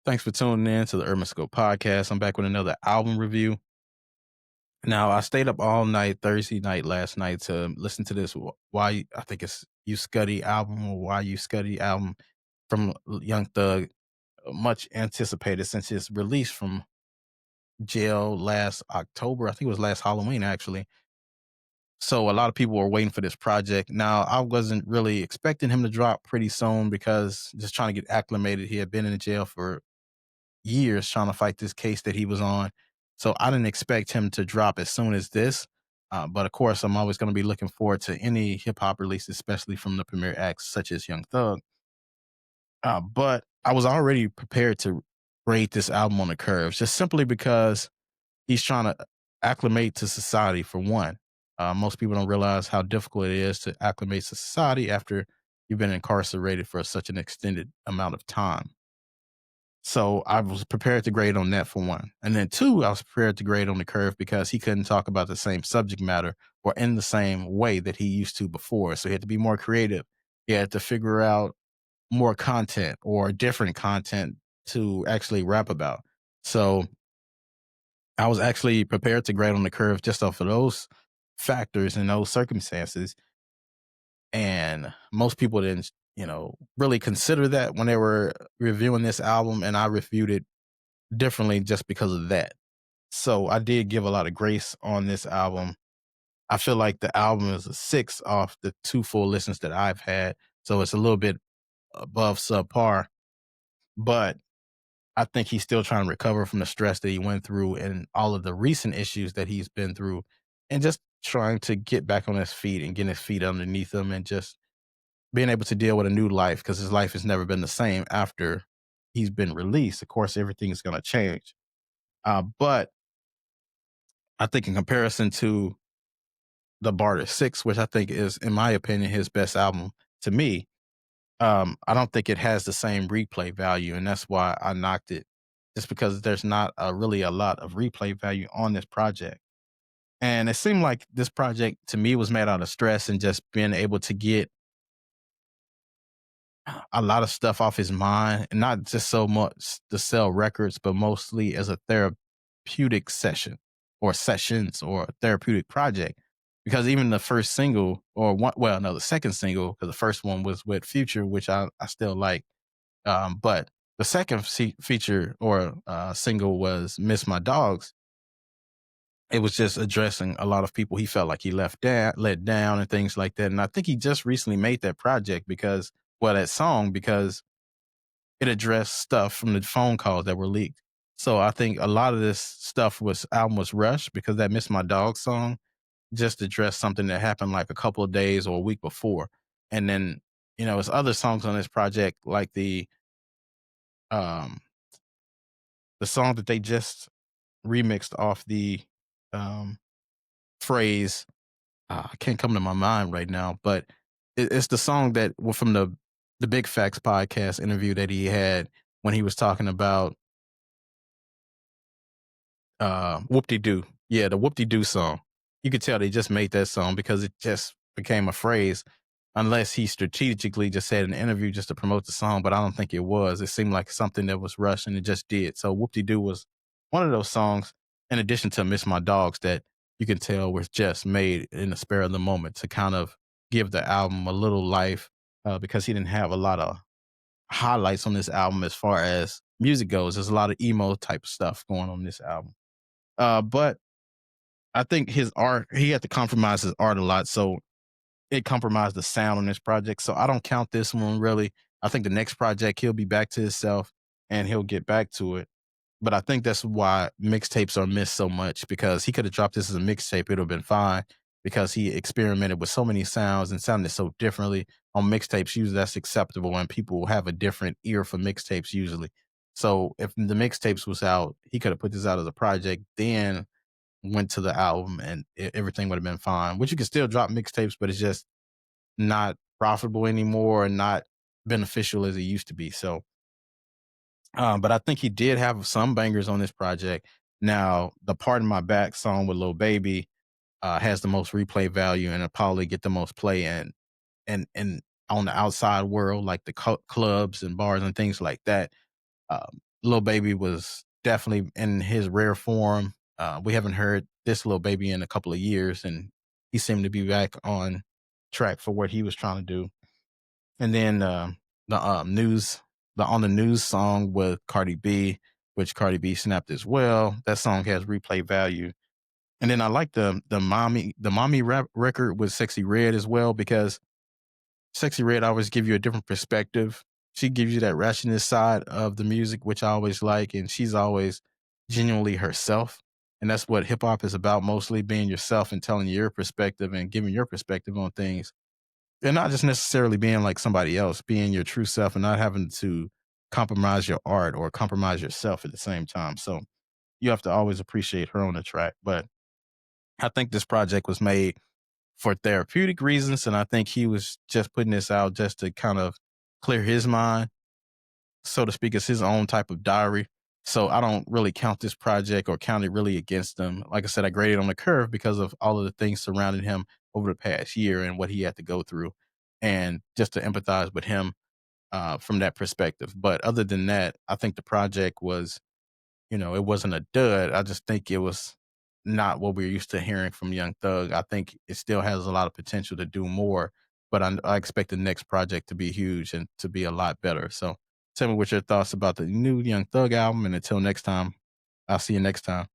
Thanks for tuning in to the Urban Scope podcast. I'm back with another album review. Now, I stayed up all night Thursday night last night to listen to this. Why I think it's You Scuddy album or Why You Scuddy album from Young Thug, much anticipated since its release from jail last October. I think it was last Halloween actually. So a lot of people were waiting for this project. Now, I wasn't really expecting him to drop pretty soon because just trying to get acclimated. He had been in jail for years trying to fight this case that he was on. So I didn't expect him to drop as soon as this. But of course, I'm always going to be looking forward to any hip hop release, especially from the premier acts such as Young Thug. But I was already prepared to rate this album on the curves just simply because he's trying to acclimate to society, for one. Most people don't realize how difficult it is to acclimate to society after you've been incarcerated for such an extended amount of time. So I was prepared to grade on that for one. And then two, I was prepared to grade on the curve because he couldn't talk about the same subject matter or in the same way that he used to before. So he had to be more creative. He had to figure out more content or different content to actually rap about. So I was actually prepared to grade on the curve just off of those factors and those circumstances. And most people didn't, really consider that when they were reviewing this album. And I reviewed it differently just because of that. So I did give a lot of grace on this album. I feel like the album is a 6 off the 2 full listens that I've had. So it's a little bit above subpar, but I think he's still trying to recover from the stress that he went through and all of the recent issues that he's been through and just trying to get back on his feet and getting his feet underneath him and just being able to deal with a new life because his life has never been the same after he's been released. Of course, everything is going to change. But I think in comparison to The Barter 6, which I think is, in my opinion, his best album to me, I don't think it has the same replay value. And that's why I knocked it, just because there's not really a lot of replay value on this project. And it seemed like this project to me was made out of stress and just being able to get a lot of stuff off his mind, and not just so much to sell records, but mostly as a therapeutic session or sessions or a therapeutic project. Because even the first single, or one, well, no, the second single, because the first one was with Future, which I still like. But the second feature or single was Miss My Dogs. It was just addressing a lot of people he felt like he let down and things like that. And I think he just recently made that project because, well, that song, because it addressed stuff from the phone calls that were leaked. So I think a lot of this album was rushed because that Miss My Dog song just addressed something that happened like a couple of days or a week before. And then, there's other songs on this project like um the song that they just remixed off the um phrase. I can't come to my mind right now, but it's the song that from the Big Facts podcast interview that he had when he was talking about Whoop De Doo. Yeah, the Whoop De Doo song. You could tell they just made that song because it just became a phrase, unless he strategically just said in an interview just to promote the song, but I don't think it was. It seemed like something that was rushed and it just did. So Whoop De Doo was one of those songs, in addition to Miss My Dogs, that you can tell was just made in the spare of the moment to kind of give the album a little life, because he didn't have a lot of highlights on this album as far as music goes. There's a lot of emo type stuff going on this album. But I think his art, he had to compromise his art a lot. So it compromised the sound on this project. So I don't count this one really. I think the next project, he'll be back to himself and he'll get back to it. But I think that's why mixtapes are missed so much, because he could have dropped this as a mixtape. It would have been fine because he experimented with so many sounds and sounded so differently on mixtapes. Usually that's acceptable and people have a different ear for mixtapes usually. So if the mixtapes was out, he could have put this out as a project, then went to the album and everything would have been fine, which you can still drop mixtapes, but it's just not profitable anymore and not beneficial as it used to be. So, but I think he did have some bangers on this project. Now, the Pardon My Back song with Lil Baby has the most replay value and it'll probably get the most play and on the outside world, like the clubs and bars and things like that. Lil Baby was definitely in his rare form. We haven't heard this Lil Baby in a couple of years, and he seemed to be back on track for what he was trying to do. And then the news, the on the news song with Cardi B, which Cardi B snapped as well. That song has replay value. And then I like the mommy rap record with Sexy Red as well, because Sexy Red always give you a different perspective. She gives you that ratchetness side of the music, which I always like, and she's always genuinely herself. And that's what hip hop is about, mostly being yourself and telling your perspective and giving your perspective on things. And not just necessarily being like somebody else, being your true self and not having to compromise your art or compromise yourself at the same time. So you have to always appreciate her on the track. But I think this project was made for therapeutic reasons, and I think he was just putting this out just to kind of clear his mind, so to speak. It's his own type of diary. So I don't really count this project or count it really against him. Like I said, I graded on the curve because of all of the things surrounding him over the past year and what he had to go through, and just to empathize with him from that perspective. But other than that, I think the project was, it wasn't a dud. I just think it was not what we're used to hearing from Young Thug. I think it still has a lot of potential to do more, but I expect the next project to be huge and to be a lot better. So tell me what your thoughts about the new Young Thug album. And until next time, I'll see you next time.